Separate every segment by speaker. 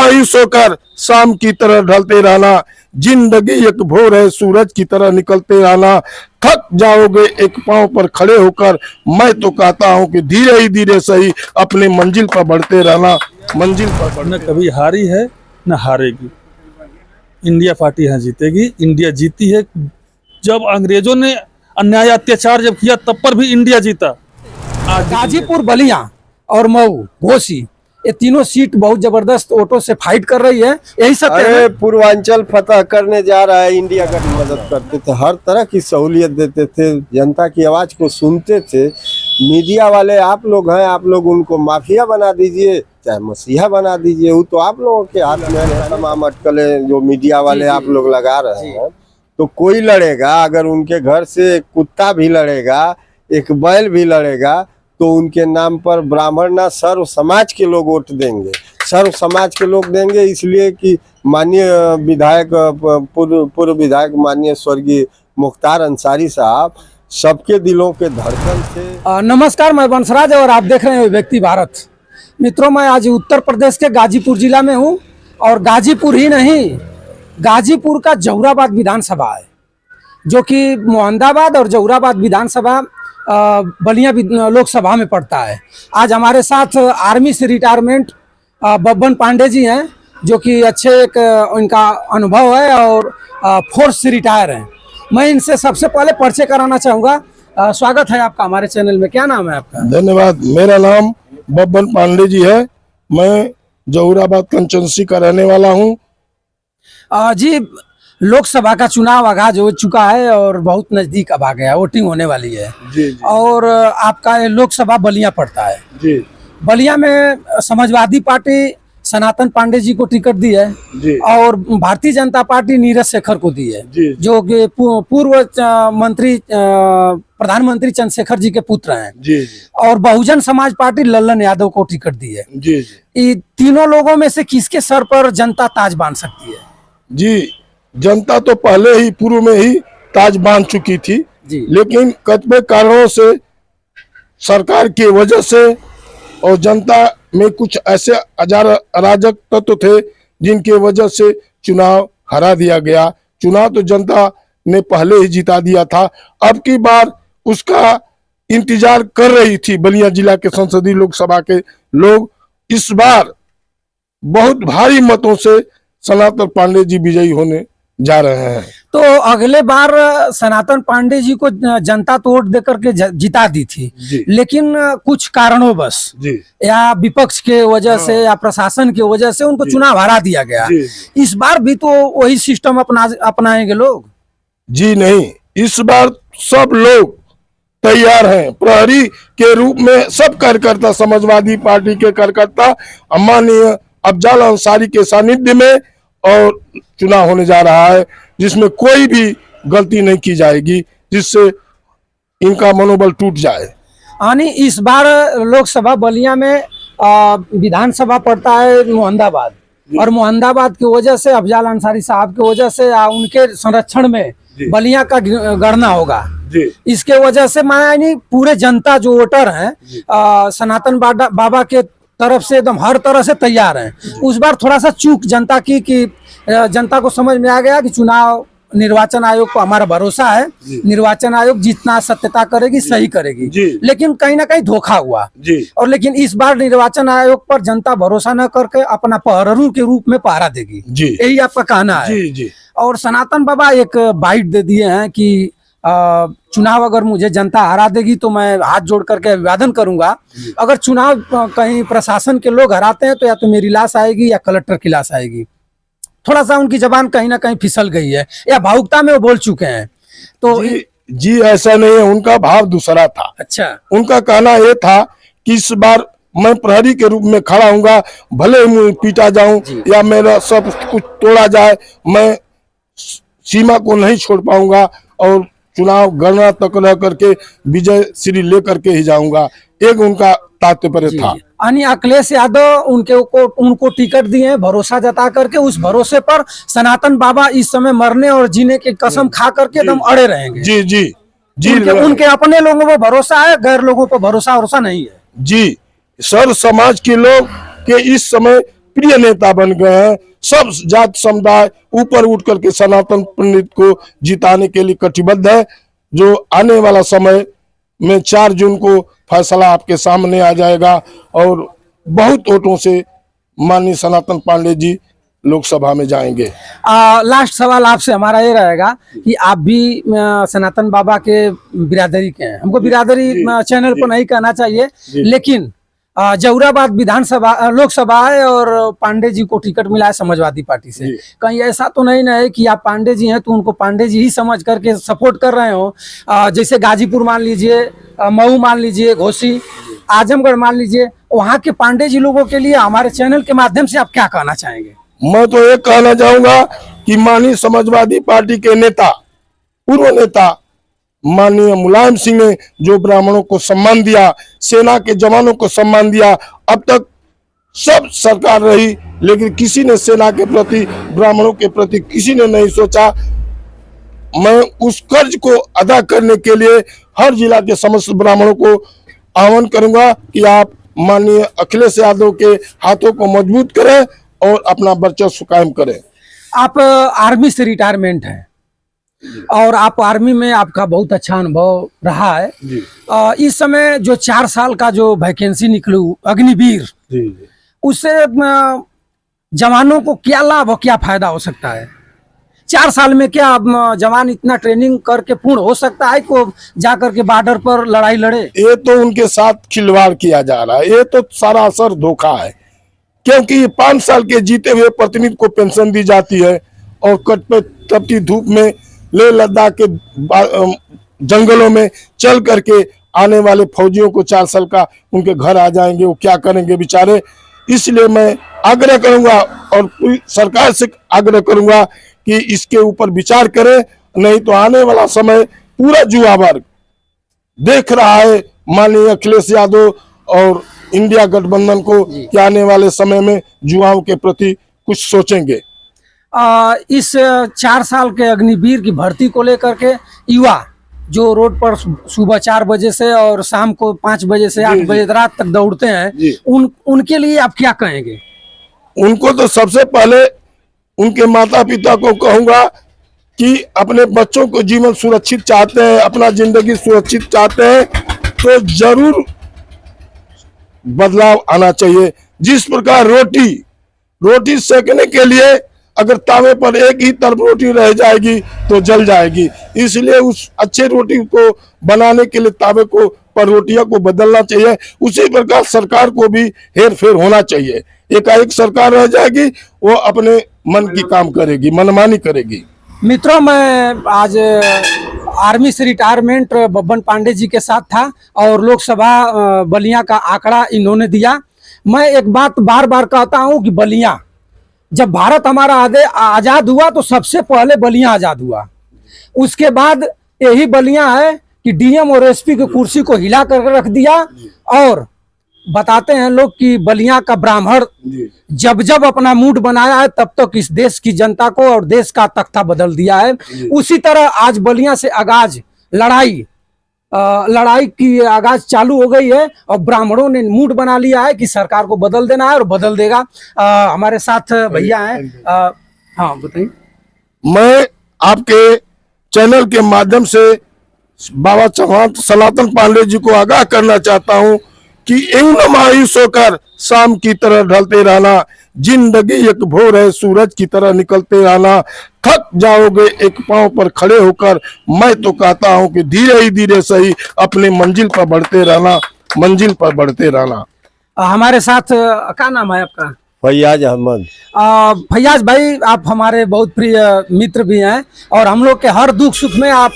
Speaker 1: मायूस होकर शाम की तरह ढलते रहना, जिंदगी एक भोर है सूरज की तरह निकलते रहना, थक जाओगे एक पांव पर खड़े होकर, मैं तो कहता हूं कि धीरे ही धीरे सही अपनी मंजिल पर बढ़ते रहना, मंजिल पर
Speaker 2: न कभी हारी है न हारेगी। इंडिया पार्टी यहाँ जीतेगी। इंडिया जीती है। जब अंग्रेजों ने अन्याय अत्याचार जब किया तब पर भी इंडिया जीता। आज
Speaker 3: गाजीपुर, बलिया और मऊ, घोसी, ये तीनों सीट बहुत जबरदस्त वोटों से फाइट कर रही है। यही सत्य है।
Speaker 4: अरे पूर्वांचल फतह करने जा रहा है। इंडिया का मदद करते थे, हर तरह की सहूलियत देते थे, जनता की आवाज को सुनते थे। मीडिया वाले आप लोग हैं, आप लोग उनको माफिया बना दीजिए चाहे मसीहा बना दीजिए, वो तो आप लोगों के हाथ में है। तमाम अटकलें जो मीडिया वाले आप लोग लगा रहे हैं, तो कोई लड़ेगा, अगर उनके घर से एक कुत्ता भी लड़ेगा, एक बैल भी लड़ेगा, तो उनके नाम पर ब्राह्मण ना सर्व समाज के लोग वोट देंगे। सर्व समाज के लोग देंगे इसलिए कि माननीय विधायक, पूर्व विधायक माननीय स्वर्गीय मुख्तार अंसारी साहब सबके दिलों के धड़कन थे।
Speaker 3: नमस्कार, मैं बंसराज और आप देख रहे हैं व्यक्ति भारत। मित्रों, मैं आज उत्तर प्रदेश के गाजीपुर जिला में हूं, और गाजीपुर ही नहीं, गाजीपुर का जौहराबाद विधानसभा है, जो कि मोहम्मदाबाद और जौहराबाद विधानसभा बलिया लोकसभा में पड़ता है। आज हमारे साथ आर्मी से रिटायरमेंट बब्बन पांडे जी हैं, जो कि अच्छे एक उनका अनुभव है और फोर्स से रिटायर हैं। मैं इनसे सबसे पहले परिचय कराना चाहूँगा। स्वागत है आपका हमारे चैनल में। क्या नाम है आपका?
Speaker 1: धन्यवाद। मेरा नाम बब्बन पांडे जी है। मैं जौहराबाद कंचनसी का रहने वाला हूँ।
Speaker 3: जी, लोकसभा का चुनाव आगाज हो चुका है और बहुत नजदीक अब आ गया, वोटिंग होने वाली है।
Speaker 1: जी, जी।
Speaker 3: और आपका ये लोकसभा बलिया पड़ता है।
Speaker 1: जी
Speaker 3: बलिया में समाजवादी पार्टी सनातन पांडे जी को टिकट दी है,
Speaker 1: जी,
Speaker 3: और भारतीय जनता पार्टी नीरज शेखर को दी है,
Speaker 1: जी,
Speaker 3: जो कि पूर्व मंत्री प्रधानमंत्री चंद्रशेखर जी के पुत्र हैं।
Speaker 1: जी, जी,
Speaker 3: और बहुजन समाज पार्टी लल्लन यादव को टिकट दी है।
Speaker 1: जी, जी।
Speaker 3: ये तीनों लोगों में से किसके सर पर जनता ताज बांध सकती है?
Speaker 1: जी, जनता तो पहले ही पूर्व में ही ताज बांध चुकी थी
Speaker 3: जी।
Speaker 1: लेकिन कतिपय कारणों से, सरकार की वजह से और जनता में कुछ ऐसे अराजक तत्व थे जिनके वजह से चुनाव हरा दिया गया। चुनाव तो जनता ने पहले ही जिता दिया था। अब की बार उसका इंतजार कर रही थी बलिया जिला के संसदीय लोकसभा के लोग। इस बार बहुत भारी मतों से सनातन पांडे जी विजयी होने जा रहे हैं।
Speaker 3: तो अगले बार सनातन पांडे जी को जनता तो वोट देकर के जिता दी थी, लेकिन कुछ कारणों बस
Speaker 1: जी,
Speaker 3: या विपक्ष के वजह से या प्रशासन की वजह से उनको चुनाव हरा दिया गया। इस बार भी तो वही सिस्टम अपनाएंगे लोग? जी
Speaker 1: नहीं, इस बार सब लोग तैयार हैं। प्रहरी के रूप में सब कार्यकर्ता, समाजवादी पार्टी के कार्यकर्ता माननीय अफजल अंसारी के सानिध्य में और चुनाव होने जा रहा है, जिसमें कोई भी गलती नहीं की जाएगी जिससे इनका मनोबल टूट जाए।
Speaker 3: यानी इस बार लोकसभा बलिया में विधानसभा पड़ता है मोहम्मदाबाद, और मोहम्मदाबाद की वजह से अफजल अंसारी साहब की वजह से उनके संरक्षण में बलिया का गणना होगा। इसके वजह से मानी पूरे जनता जो वोटर हैं सनातन बाबा के तरफ से एकदम हर तरह से तैयार हैं। उस बार थोड़ा सा चूक जनता की कि जनता को समझ में आ गया कि चुनाव निर्वाचन आयोग को हमारा भरोसा है, निर्वाचन आयोग जितना सत्यता करेगी सही करेगी, लेकिन कहीं ना कहीं धोखा हुआ। और लेकिन इस बार निर्वाचन आयोग पर जनता भरोसा न करके अपना पहररू के रूप में पहरा देगी, यही आपका कहना है? और सनातन बाबा एक बाइट दे दिए हैं कि चुनाव अगर मुझे जनता हरा देगी तो मैं हाथ जोड़ करके अभिवादन करूंगा। अगर चुनाव कहीं प्रशासन के लोग हराते हैं तो या तो मेरी लाश आएगी या कलेक्टर की लाश आएगी। थोड़ा सा उनकी जबान कहीं ना कहीं फिसल गई है या भावुकता में वो बोल चुके हैं। तो
Speaker 1: जी ऐसा नहीं है, उनका भाव दूसरा था।
Speaker 3: अच्छा,
Speaker 1: उनका कहना ये था कि इस बार मैं प्रहरी के रूप में खड़ा हूँगा, भले ही पीटा जाऊं या मेरा सब कुछ तोड़ा जाए, मैं सीमा को नहीं छोड़ पाऊंगा और चुनाव गणना तक रह करके विजय श्री लेकर के ही जाऊंगा। एक उनका तात्पर्य था।
Speaker 3: यानी अखिलेश यादव उनको टिकट दिए भरोसा जता करके, उस भरोसे पर सनातन बाबा इस समय मरने और जीने की कसम खा करके एकदम अड़े रहेंगे। जी जी जी, उनके अपने लोगों पर भरोसा है, गैर लोगों पर भरोसा नहीं है।
Speaker 1: जी, सर समाज के लोग के इस समय प्रिय नेता बन गए हैं। सब जाति समुदाय ऊपर उठ करके सनातन पंडित को जिताने के लिए कटिबद्ध है। जो आने वाला समय में 4 जून को फैसला आपके सामने आ जाएगा और बहुत वोटों से माननीय सनातन पांडे जी लोकसभा में जाएंगे।
Speaker 3: लास्ट सवाल आपसे हमारा ये रहेगा कि आप भी सनातन बाबा के बिरादरी के हैं। हमको बिरादरी चैनल पर नहीं कहना चाहिए, लेकिन जहुराबाद विधानसभा लोकसभा है और पांडे जी को टिकट मिला है समाजवादी पार्टी से। कहीं ऐसा तो नहीं ना है कि आप पांडे जी हैं तो उनको पांडे जी ही समझ करके सपोर्ट कर रहे हो? जैसे गाजीपुर मान लीजिए, मऊ मान लीजिए, घोसी, आजमगढ़ मान लीजिए, वहाँ के पांडे जी लोगों के लिए हमारे चैनल के माध्यम से आप क्या कहना चाहेंगे?
Speaker 1: मैं तो ये कहना चाहूंगा कि माननीय समाजवादी पार्टी के नेता, पूर्व नेता माननीय मुलायम सिंह ने जो ब्राह्मणों को सम्मान दिया, सेना के जवानों को सम्मान दिया, अब तक सब सरकार रही लेकिन किसी ने सेना के प्रति, ब्राह्मणों के प्रति किसी ने नहीं सोचा। मैं उस कर्ज को अदा करने के लिए हर जिला के समस्त ब्राह्मणों को आह्वान करूंगा कि आप माननीय अखिलेश यादव के हाथों को मजबूत करें और अपना वर्चस्व कायम करें।
Speaker 3: आप आर्मी से रिटायरमेंट हैं और आप आर्मी में आपका बहुत अच्छा अनुभव रहा है। इस समय जो 4 साल का जो वैकेंसी निकलू अग्निवीर, उससे जवानों को क्या लाभ और क्या फायदा हो सकता है? 4 साल में क्या जवान इतना ट्रेनिंग करके पूर्ण हो सकता है को जा करके बॉर्डर पर लड़ाई लड़े? ये
Speaker 1: तो उनके साथ खिलवाड़ किया जा रहा है, ये तो सारा असर धोखा है। क्योंकि 5 साल के जीते हुए प्रतिनिधि को पेंशन दी जाती है और तपती धूप में लेह लद्दाख के जंगलों में चल करके आने वाले फौजियों को 4 साल का उनके घर आ जाएंगे, वो क्या करेंगे बेचारे। इसलिए मैं आग्रह करूंगा और सरकार से आग्रह करूंगा कि इसके ऊपर विचार करें, नहीं तो आने वाला समय पूरा युवा वर्ग देख रहा है माननीय अखिलेश यादव और इंडिया गठबंधन को कि आने वाले समय में युवाओं के प्रति कुछ सोचेंगे।
Speaker 3: इस 4 साल के अग्निवीर की भर्ती को लेकर के युवा जो रोड पर सुबह 4 बजे से और शाम को 5 बजे से 8 बजे रात तक दौड़ते हैं, उनके लिए आप क्या कहेंगे?
Speaker 1: उनको तो सबसे पहले उनके माता पिता को कहूंगा कि अपने बच्चों को जीवन सुरक्षित चाहते हैं, अपना जिंदगी सुरक्षित चाहते हैं तो जरूर बदलाव आना चाहिए। जिस प्रकार रोटी सेकने के लिए अगर तावे पर एक ही तरफ रोटी रह जाएगी तो जल जाएगी, इसलिए उस अच्छे रोटी को बनाने के लिए तावे को पर रोटियां को बदलना चाहिए। उसी प्रकार सरकार को भी हेर फेर होना चाहिए। एकाएक सरकार रह जाएगी, वो अपने मन की काम करेगी, मनमानी करेगी।
Speaker 3: मित्रों, मैं आज आर्मी से रिटायरमेंट बब्बन पांडे जी के साथ था और लोकसभा बलिया का आंकड़ा इन्होंने दिया। मैं एक बात बार बार कहता हूं कि बलिया, जब भारत हमारा आजाद हुआ तो सबसे पहले बलिया आजाद हुआ। उसके बाद यही बलिया है कि डीएम और एसपी की कुर्सी को हिला कर रख दिया। और बताते हैं लोग कि बलिया का ब्राह्मण जब जब अपना मूड बनाया है तब तक इस देश की जनता को और देश का तख्ता बदल दिया है। उसी तरह आज बलिया से आगाज लड़ाई की आगाज चालू हो गई है और ब्राह्मणों ने मूड बना लिया है कि सरकार को बदल देना है और बदल देगा। हमारे साथ भैया हैं, हाँ बताइए।
Speaker 1: मैं आपके चैनल के माध्यम से बाबा चौहान सनातन पांडे जी को आगाह करना चाहता हूं कि यूं मायूस होकर शाम की तरह ढलते रहना, जिंदगी एक भोर है सूरज की तरह निकलते रहना, थक जाओगे एक पांव पर खड़े होकर। मैं तो कहता हूं कि धीरे ही धीरे सही अपने मंजिल पर बढ़ते रहना।
Speaker 3: हमारे साथ क्या नाम है आपका?
Speaker 4: फैयाज अहमद।
Speaker 3: फैयाज भाई, आप हमारे बहुत प्रिय मित्र भी हैं और हम लोग के हर दुख सुख में आप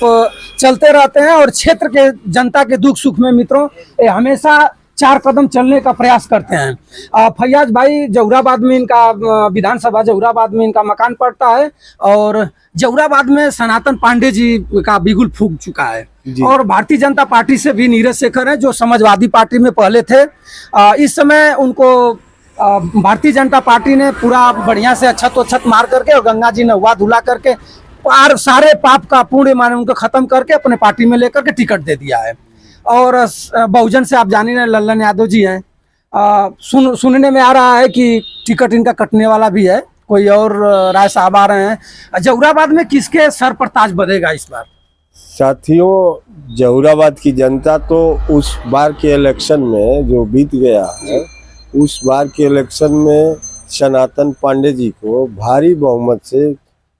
Speaker 3: चलते रहते हैं और क्षेत्र के जनता के दुख सुख में मित्रों हमेशा 4 कदम चलने का प्रयास करते हैं। फैयाज भाई, जहुराबाद में इनका विधानसभा जहुराबाद में इनका मकान पड़ता है और जहुराबाद में सनातन पांडे जी का बिगुल फूक चुका है और भारतीय जनता पार्टी से भी नीरज शेखर है जो समाजवादी पार्टी में पहले थे। इस समय उनको भारतीय जनता पार्टी ने पूरा बढ़िया से छत मार करके और गंगा जी नहवा धुला करके सारे पाप का पुण्य माने उनको खत्म करके अपने पार्टी में लेकर के टिकट दे दिया है। और बहुजन से आप जाने लल्लन यादव जी हैं, सुनने में आ रहा है कि टिकट इनका कटने वाला भी है, कोई और राय साहब आ रहे हैं। जहुराबाद में किसके सर पर ताज बधेगा इस बार?
Speaker 4: साथियों, जहुराबाद की जनता तो उस बार के इलेक्शन में जो बीत गया है, उस बार के इलेक्शन में सनातन पांडे जी को भारी बहुमत से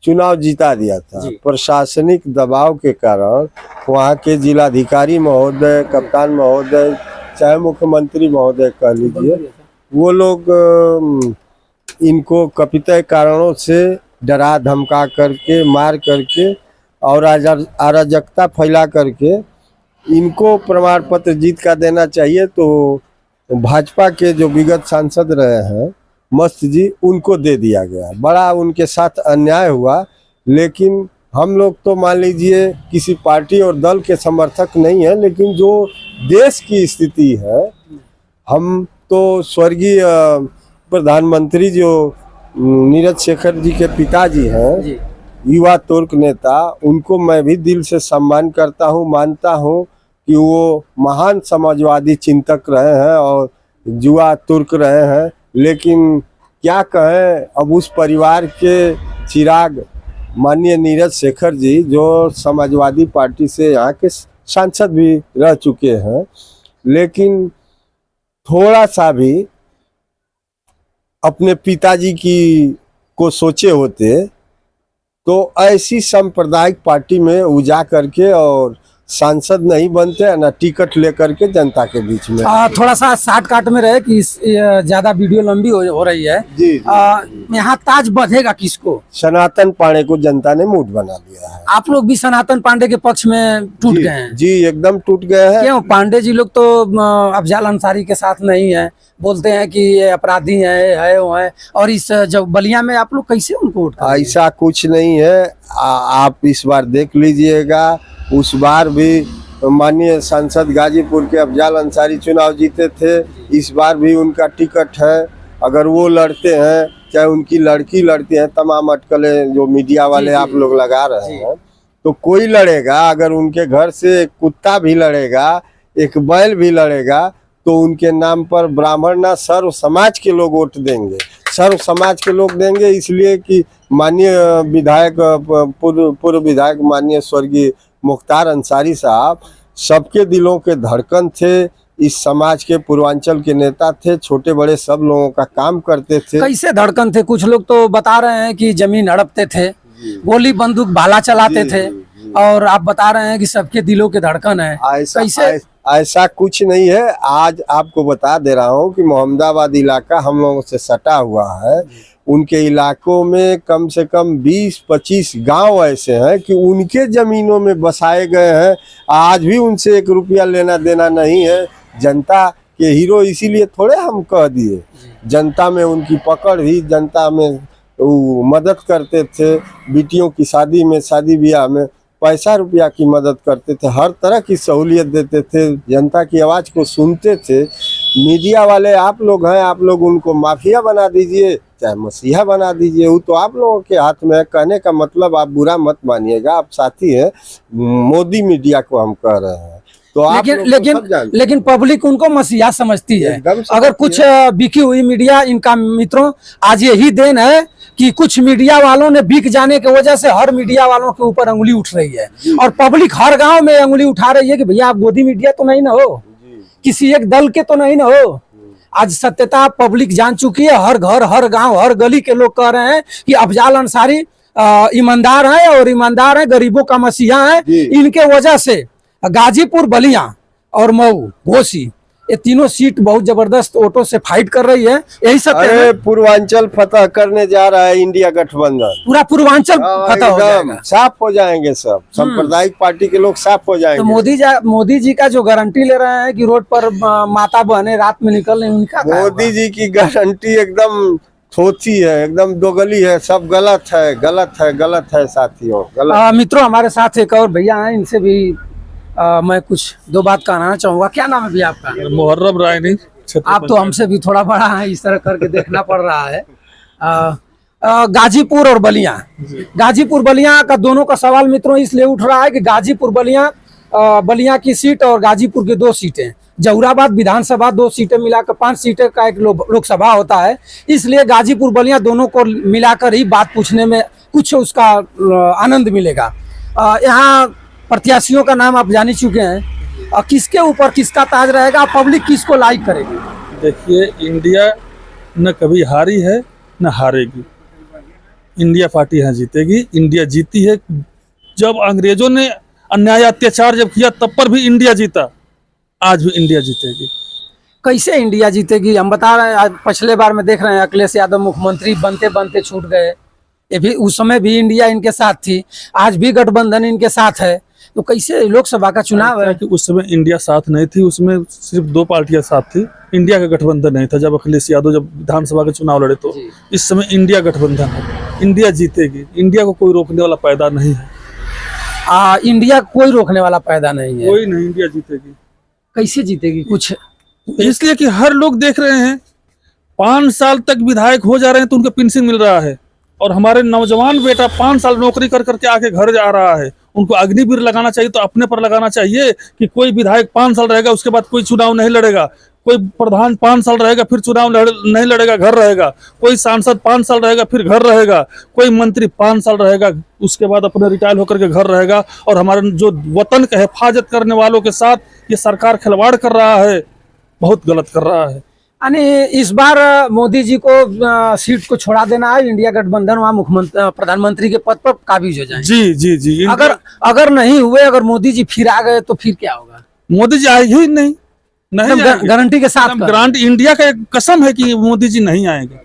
Speaker 4: चुनाव जीता दिया था। प्रशासनिक दबाव के कारण वहाँ के जिलाधिकारी महोदय, कप्तान महोदय, चाहे मुख्यमंत्री महोदय कह लीजिए, वो लोग इनको कपितय कारणों से डरा धमका करके, मार करके और अराजकता फैला करके इनको प्रमाण पत्र जीत का देना चाहिए। तो भाजपा के जो विगत सांसद रहे हैं मस्त जी, उनको दे दिया गया। बड़ा उनके साथ अन्याय हुआ। लेकिन हम लोग तो मान लीजिए किसी पार्टी और दल के समर्थक नहीं है, लेकिन जो देश की स्थिति है, हम तो स्वर्गीय प्रधानमंत्री जो नीरज शेखर जी के पिताजी हैं, युवा तुर्क नेता, उनको मैं भी दिल से सम्मान करता हूं, मानता हूं कि वो महान समाजवादी चिंतक रहे हैं और युवा तुर्क रहे हैं। लेकिन क्या कहें, अब उस परिवार के चिराग माननीय नीरज शेखर जी, जो समाजवादी पार्टी से यहाँ के सांसद भी रह चुके हैं, लेकिन थोड़ा सा भी अपने पिताजी को सोचे होते तो ऐसी सांप्रदायिक पार्टी में उजा करके और सांसद नहीं बनते, ना टिकट लेकर के जनता के बीच में।
Speaker 3: थोड़ा सा शॉर्टकट में रहे कि ज्यादा वीडियो लंबी हो रही है।
Speaker 4: जी,
Speaker 3: यहाँ ताज बधेगा किसको?
Speaker 4: सनातन पांडे को जनता ने मूड बना लिया है।
Speaker 3: आप लोग भी सनातन पांडे के पक्ष में टूट गए हैं?
Speaker 4: जी, एकदम टूट गए हैं।
Speaker 3: क्यों? पांडे जी लोग तो अफजाल अंसारी के साथ नहीं है, बोलते हैं कि ये अपराधी है वो है। और इस जब बलिया में आप लोग कैसे उनको वोट करेंगे?
Speaker 4: ऐसा कुछ नहीं है। आप इस बार देख लीजिएगा, उस बार भी माननीय सांसद गाजीपुर के अफजाल अंसारी चुनाव जीते थे। इस बार भी उनका टिकट है। अगर वो लड़ते हैं, चाहे उनकी लड़की लड़ती है, तमाम अटकलें जो मीडिया वाले आप लोग लगा रहे हैं, तो कोई लड़ेगा। अगर उनके घर से एक कुत्ता भी लड़ेगा, एक बैल भी लड़ेगा, तो उनके नाम पर ब्राह्मण ना सर्व समाज के लोग वोट देंगे। सर्व समाज के लोग देंगे इसलिए कि माननीय विधायक, पूर्व विधायक माननीय स्वर्गीय मुख्तार अंसारी साहब सबके दिलों के धड़कन थे। इस समाज के पूर्वांचल के नेता थे, छोटे बड़े सब लोगों का काम करते थे।
Speaker 3: कैसे धड़कन थे? कुछ लोग तो बता रहे हैं कि जमीन हड़पते थे, गोली बंदूक भाला चलाते थे, और आप बता रहे हैं कि सबके दिलों के धड़कन है।
Speaker 4: ऐसा कुछ नहीं है। आज आपको बता दे रहा हूँ कि मोहम्मदाबाद इलाका हम लोगों से सटा हुआ है। उनके इलाकों में कम से कम 20-25 गांव ऐसे हैं कि उनके जमीनों में बसाए गए हैं। आज भी उनसे 1 रुपया लेना देना नहीं है। जनता के हीरो इसीलिए थोड़े हम कह दिए। जनता में उनकी पकड़ ही, जनता में मदद करते थे। बेटियों की शादी में, शादी ब्याह में पैसा रुपया की मदद करते थे, हर तरह की सहूलियत देते थे, जनता की आवाज़ को सुनते थे। मीडिया वाले आप लोग हैं, आप लोग उनको माफिया बना दीजिए, चाहे मसीहा बना दीजिए, वो तो आप लोगों के हाथ में है। कहने का मतलब, आप बुरा मत मानिएगा, आप साथी हैं, मोदी मीडिया को हम कह रहे हैं। तो आप
Speaker 3: लेकिन पब्लिक उनको मसीहा समझती है। अगर कुछ बिकी हुई मीडिया, इनका मित्रों आज यही देन है कि कुछ मीडिया वालों ने बिक जाने की वजह से हर मीडिया वालों के ऊपर अंगुली उठ रही है, और पब्लिक हर गांव में अंगुली उठा रही है कि भैया आप गोदी मीडिया तो नहीं ना हो, किसी एक दल के तो नहीं ना हो। आज सत्यता पब्लिक जान चुकी है। हर घर, हर गांव, हर गली के लोग कह रहे हैं कि अफजाल अंसारी ईमानदार है, और ईमानदार है, गरीबों का मसीहा है। इनके वजह से गाजीपुर, बलिया और मऊ, घोसी, ये तीनों सीट बहुत जबरदस्त वोटों से फाइट कर रही है। यही सत्य है।
Speaker 4: पूर्वांचल फतह करने जा रहा है इंडिया गठबंधन।
Speaker 3: पूरा पूर्वांचल फतह हो जाएगा,
Speaker 4: साफ हो जाएंगे सब सांप्रदायिक पार्टी के लोग, साफ हो जाएंगे।
Speaker 3: तो मोदी जी का जो गारंटी ले रहे हैं कि रोड पर माता बहने रात में निकल रही, उनका
Speaker 4: मोदी जी की गारंटी एकदम थोथी है, एकदम दोगली है, सब गलत है, गलत है, गलत है साथियों, गलत।
Speaker 3: मित्रों, हमारे साथ एक और भैया हैं, इनसे भी मैं कुछ 2 बात कहना चाहूंगा। क्या नाम है भैया आपका?
Speaker 2: मुहर्रम रायनी।
Speaker 3: आप तो हमसे भी थोड़ा बड़ा है, इस तरह करके देखना पड़ रहा है। गाजीपुर और बलिया, गाजीपुर बलिया का दोनों का सवाल मित्रों इसलिए उठ रहा है कि गाजीपुर बलिया की सीट और गाजीपुर की 2 सीटें जहुराबाद विधानसभा 2 सीटें मिलाकर 5 सीटें का एक लोकसभा होता है, इसलिए गाजीपुर बलिया दोनों को मिलाकर ही बात पूछने में कुछ उसका आनंद मिलेगा। यहाँ प्रत्याशियों का नाम आप जान ही चुके हैं, किसके ऊपर किसका ताज रहेगा, पब्लिक किसको लाइक करेगी?
Speaker 2: देखिए, इंडिया न कभी हारी है न हारेगी। इंडिया पार्टी यहाँ जीतेगी। इंडिया जीती है। जब अंग्रेजों ने अन्याय अत्याचार जब किया तब पर भी इंडिया जीता, आज भी इंडिया जीतेगी।
Speaker 3: कैसे इंडिया जीतेगी? हम बता रहे हैं, आज पिछले बार में देख रहे हैं अखिलेश यादव मुख्यमंत्री बनते बनते छूट गए। ये भी उस समय भी इंडिया इनके साथ थी, आज भी गठबंधन इनके साथ है। तो कैसे लोकसभा का चुनाव है
Speaker 2: कि उस समय इंडिया साथ नहीं थी, उसमें सिर्फ 2 पार्टियां साथ थी, इंडिया का गठबंधन नहीं था। जब अखिलेश यादव जब विधानसभा का चुनाव लड़े तो इस समय इंडिया गठबंधन है। इंडिया जीतेगी। इंडिया को कोई रोकने वाला पैदा नहीं है।
Speaker 3: इंडिया कोई रोकने वाला पैदा नहीं है।
Speaker 2: कोई नहीं, इंडिया जीतेगी।
Speaker 3: कैसे जीतेगी? कुछ
Speaker 2: इसलिए कि हर लोग देख रहे हैं 5 साल तक विधायक हो जा रहे हैं तो उनको पेंशन मिल रहा है, और हमारे नौजवान बेटा 5 साल नौकरी कर करके आके घर जा रहा है। उनको अग्निवीर लगाना चाहिए तो अपने पर लगाना चाहिए कि कोई विधायक 5 साल रहेगा उसके बाद कोई चुनाव नहीं लड़ेगा, कोई प्रधान 5 साल रहेगा फिर चुनाव नहीं लड़ेगा, घर रहेगा, कोई सांसद 5 साल रहेगा फिर घर रहेगा, कोई मंत्री 5 साल रहेगा उसके बाद अपने रिटायर होकर के घर रहेगा। और हमारे जो वतन का हिफाजत करने वालों के साथ ये सरकार खिलवाड़ कर रहा है, बहुत गलत कर रहा है।
Speaker 3: यानी इस बार मोदी जी को सीट को छोड़ा देना है, इंडिया गठबंधन वहाँ मुख्यमंत्री प्रधानमंत्री के पद पर काबिज हो जाए।
Speaker 2: जी जी जी।
Speaker 3: अगर नहीं हुए, अगर मोदी जी फिर आ गए तो फिर क्या होगा?
Speaker 2: मोदी जी आएंगे ही नहीं,
Speaker 3: गारंटी के साथ
Speaker 2: गारंटी। इंडिया का एक कसम है कि मोदी जी नहीं आएंगे।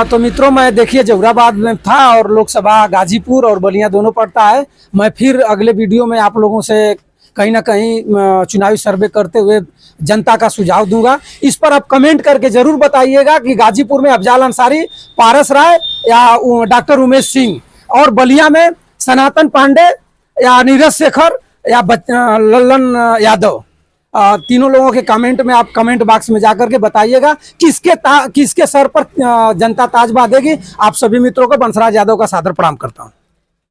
Speaker 3: तो मित्रों, मैं देखिए जहुराबाद में था और लोकसभा गाजीपुर और बलिया दोनों पड़ता है। मैं फिर अगले वीडियो में आप लोगों से कहीं ना कहीं चुनावी सर्वे करते हुए जनता का सुझाव दूंगा। इस पर आप कमेंट करके जरूर बताइएगा कि गाजीपुर में अफजाल अंसारी, पारस राय या डॉक्टर उमेश सिंह, और बलिया में सनातन पांडे या नीरज शेखर या लल्लन यादव, तीनों लोगों के कमेंट में आप कमेंट बॉक्स में जाकर के बताइएगा किसके सर पर जनता ताज बांधेगी। आप सभी मित्रों को बंसराज यादव का सादर प्रणाम करता हूँ।